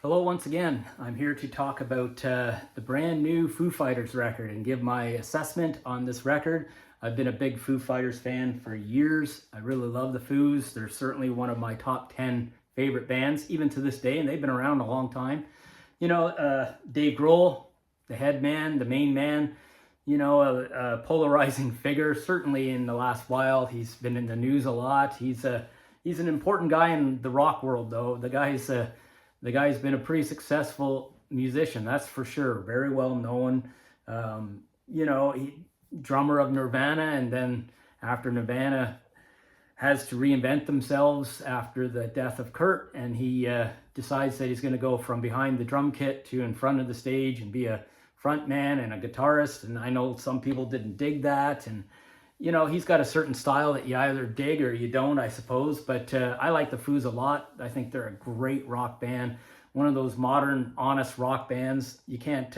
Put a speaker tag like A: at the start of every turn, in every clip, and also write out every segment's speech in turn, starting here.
A: Hello once again. I'm here to talk about the brand new Foo Fighters record and give my assessment on this record. I've been a big Foo Fighters fan for years. I really love the Foos. They're certainly one of my top 10 favorite bands, even to this day, and they've been around a long time. Dave Grohl, the head man, the main man, a polarizing figure. Certainly in the last while, he's been in the news a lot. He's an important guy in the rock world, though. The guy's been a pretty successful musician, that's for sure. Very well known. Drummer of Nirvana, and then after Nirvana has to reinvent themselves after the death of Kurt, and he decides that he's going to go from behind the drum kit to in front of the stage and be a front man and a guitarist. And I know some people didn't dig that, and he's got a certain style that you either dig or you don't, I suppose. But I like the Foos a lot. I think they're a great rock band. One of those modern, honest rock bands. You can't,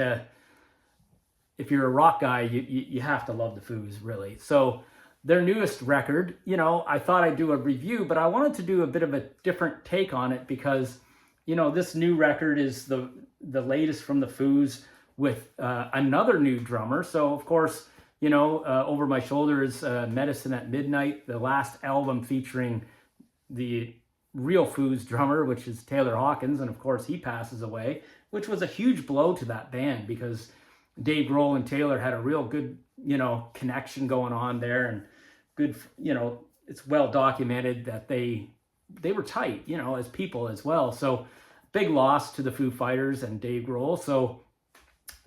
A: if you're a rock guy, you have to love the Foos, really. So their newest record, I thought I'd do a review, but I wanted to do a bit of a different take on it because, this new record is the latest from the Foos with another new drummer. So, of course, over my shoulder is Medicine at Midnight, the last album featuring the real Foos drummer, which is Taylor Hawkins, and of course he passes away, which was a huge blow to that band because Dave Grohl and Taylor had a real good, connection going on there, and good, it's well documented that they were tight, as people as well. So big loss to the Foo Fighters and Dave Grohl. So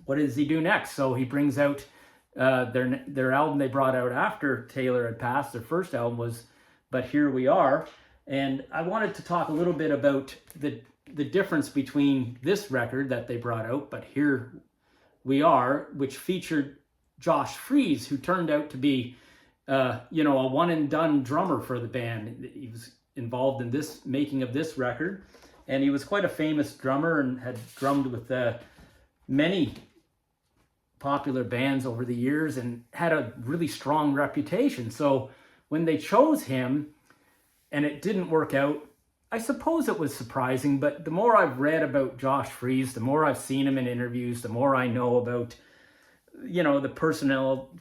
A: what does he do next? So he brings out their album they brought out after Taylor had passed. Their first album was But Here We Are. And I wanted to talk a little bit about the difference between this record that they brought out, But Here We Are, which featured Josh Freese, who turned out to be, a one and done drummer for the band. He was involved in this making of this record, and he was quite a famous drummer and had drummed with many popular bands over the years and had a really strong reputation. So when they chose him and it didn't work out, I suppose it was surprising, but the more I've read about Josh Freese, the more I've seen him in interviews, the more I know about, the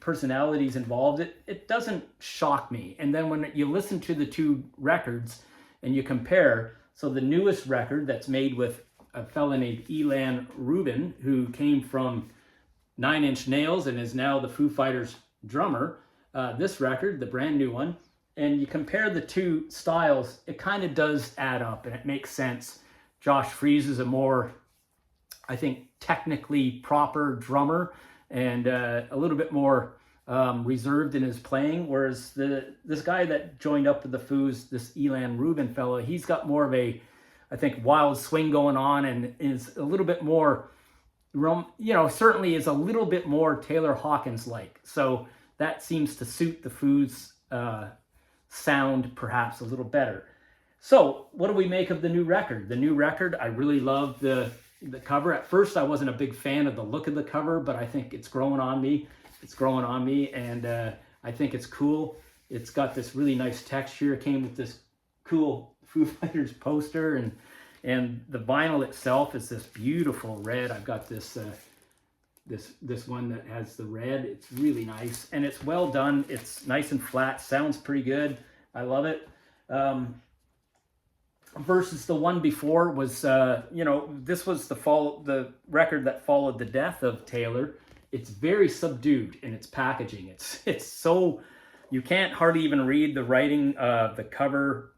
A: personalities involved, it doesn't shock me. And then when you listen to the two records and you compare, so the newest record that's made with a fella named Ilan Rubin, who came from Nine Inch Nails and is now the Foo Fighters drummer, this record, the brand new one, and you compare the two styles, it kind of does add up and it makes sense. Josh Freese is a more, I think, technically proper drummer and a little bit more reserved in his playing, whereas this guy that joined up with the Foos, this Ilan Rubin fellow, he's got more of a, I think, wild swing going on and is a little bit more, certainly is a little bit more Taylor Hawkins-like. So that seems to suit the Foos sound perhaps a little better. So what do we make of the new record? The new record, I really love the cover. At first, I wasn't a big fan of the look of the cover, but I think it's growing on me. It's growing on me, and I think it's cool. It's got this really nice texture. It came with this cool Foo Fighters poster, and the vinyl itself is this beautiful red. I've got this this one that has the red. It's really nice, and it's well done. It's nice and flat. Sounds pretty good. I love it. Versus the one before was, this was the record that followed the death of Taylor. It's very subdued in its packaging. It's so, you can't hardly even read the writing of the cover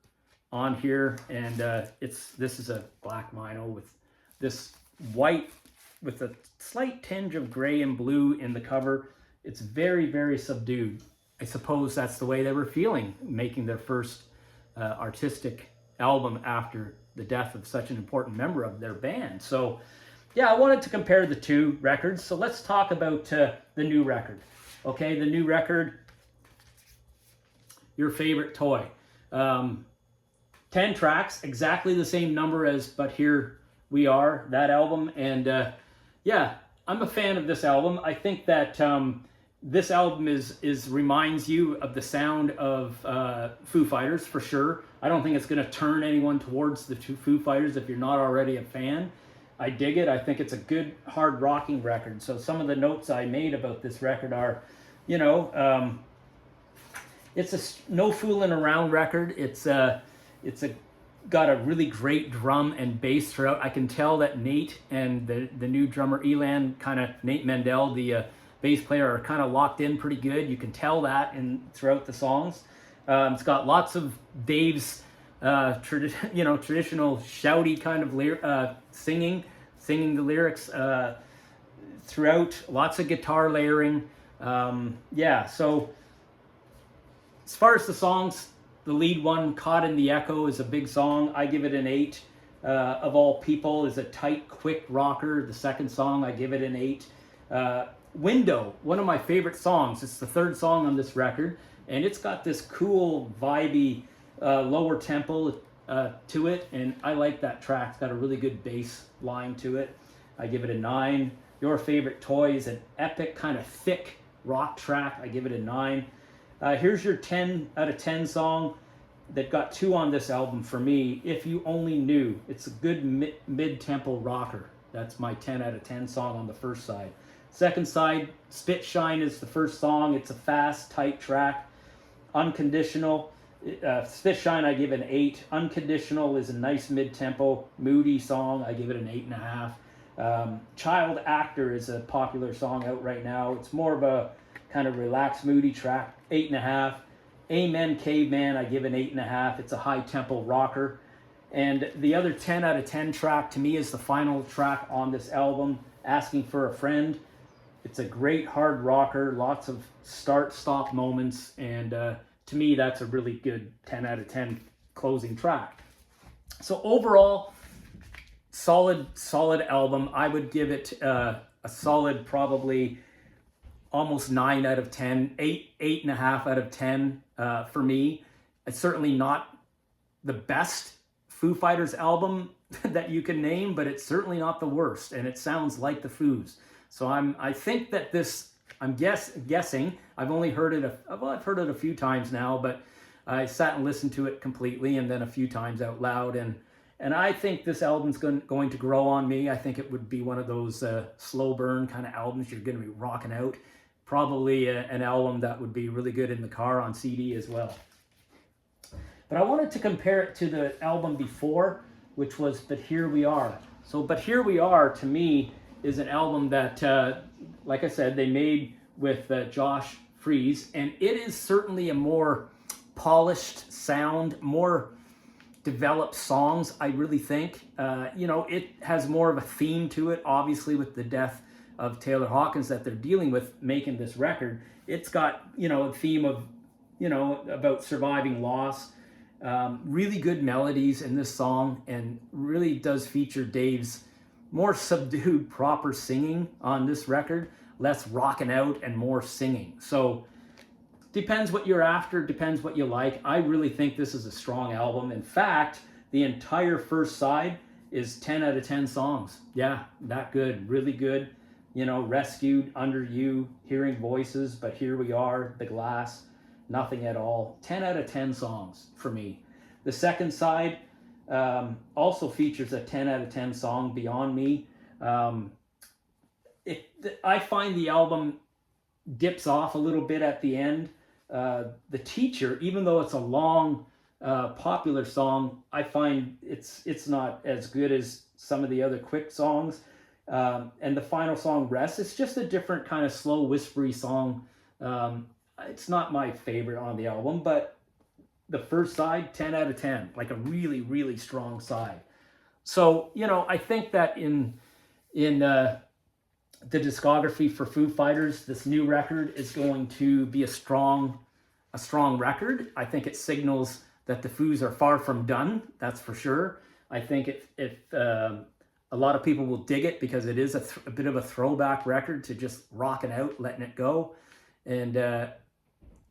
A: on here. And this is a black vinyl with this white with a slight tinge of gray and blue in the cover. It's very, very subdued. I suppose that's the way they were feeling making their first artistic album after the death of such an important member of their band. So yeah, I wanted to compare the two records. So let's talk about the new record. Okay, the new record, Your Favorite Toy. 10 tracks, exactly the same number as But Here We Are, that album. And yeah, I'm a fan of this album. I think that this album reminds you of the sound of Foo Fighters for sure. I don't think it's going to turn anyone towards the two Foo Fighters if you're not already a fan. I dig it. I think it's a good hard rocking record. So some of the notes I made about this record are, you know, it's a no fooling around record. It's got a really great drum and bass throughout. I can tell that Nate and the new drummer Elan, kind of Nate Mendel, the bass player, are kind of locked in pretty good. You can tell that throughout the songs. It's got lots of Dave's traditional shouty kind of singing the lyrics throughout. Lots of guitar layering. Yeah, so as far as the songs, the lead one, Caught in the Echo, is a big song. I give it an 8. Of All People is a tight, quick rocker. The second song, I give it an 8. Window, one of my favorite songs. It's the third song on this record, and it's got this cool, vibey, lower tempo to it, and I like that track. It's got a really good bass line to it. I give it a 9. Your Favorite Toy is an epic, kind of thick rock track. I give it a 9. Here's your 10 out of 10 song that got 2 on this album for me. If You Only Knew. It's a good mid-tempo rocker. That's my 10 out of 10 song on the first side. Second side, Spit Shine is the first song. It's a fast, tight track. Unconditional. Spit Shine, I give an 8. Unconditional is a nice mid-tempo, moody song. I give it an 8.5. Child Actor is a popular song out right now. It's more of a kind of relaxed, moody track. 8.5. Amen Caveman, I give an 8.5. It's a high-tempo rocker. And the other 10 out of 10 track to me is the final track on this album, Asking for a Friend. It's a great hard rocker, lots of start-stop moments, and to me, that's a really good 10 out of 10 closing track. So overall, solid album. I would give it a solid, probably almost 9 out of 10, 8.5 out of 10 for me. It's certainly not the best Foo Fighters album that you can name, but it's certainly not the worst, and it sounds like the Foos. So I think that this, I'm guessing, I've only heard it, I've heard it a few times now, but I sat and listened to it completely and then a few times out loud, and I think this album's going to grow on me. I think it would be one of those slow burn kind of albums you're going to be rocking out. Probably an album that would be really good in the car on CD as well. But I wanted to compare it to the album before, which was But Here We Are. So But Here We Are, to me, is an album that, like I said, they made with Josh Freese, and it is certainly a more polished sound, more developed songs, I really think. It has more of a theme to it, obviously, with the death of Taylor Hawkins that they're dealing with making this record. It's got, a theme of, about surviving loss. Really good melodies in this song, and really does feature Dave's more subdued, proper singing on this record, less rocking out and more singing. So depends what you're after, depends what you like. I really think this is a strong album. In fact, the entire first side is 10 out of 10 songs. Yeah, that good, really good. Rescued, Under You, Hearing Voices, But Here We Are, The Glass, Nothing at All. 10 out of 10 songs for me. The second side also features a 10 out of 10 song, Beyond Me. I find the album dips off a little bit at the end. The Teacher, even though it's a long, popular song, I find it's not as good as some of the other quick songs. And the final song, Rest, it's just a different kind of slow, whispery song. It's not my favorite on the album, but the first side, 10 out of 10, like a really, really strong side. So, I think that in the discography for Foo Fighters, this new record is going to be a strong record. I think it signals that the Foos are far from done. That's for sure. I think if a lot of people will dig it because it is a bit of a throwback record to just rocking out, letting it go. And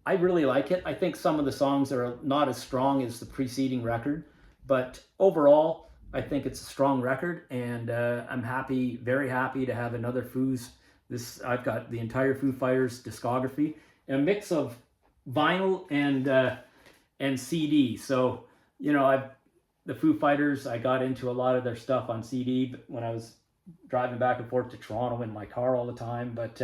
A: I really like it. I think some of the songs are not as strong as the preceding record, but overall, I think it's a strong record, and I'm happy, very happy to have another Foos. I've got the entire Foo Fighters discography, a mix of vinyl and CD. So, the Foo Fighters, I got into a lot of their stuff on CD when I was driving back and forth to Toronto in my car all the time. But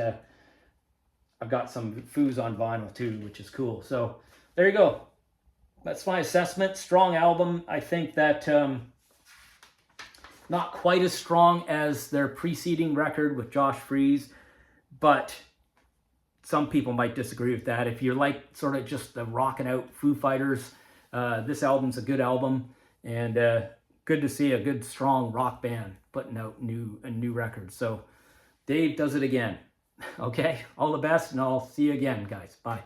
A: I've got some Foos on vinyl too, which is cool. So there you go. That's my assessment. Strong album. I think that not quite as strong as their preceding record with Josh Freese, but some people might disagree with that. If you like sort of just the rocking out Foo Fighters, this album's a good album, and good to see a good strong rock band putting out a new record. So Dave does it again. Okay, all the best, and I'll see you again, guys. Bye.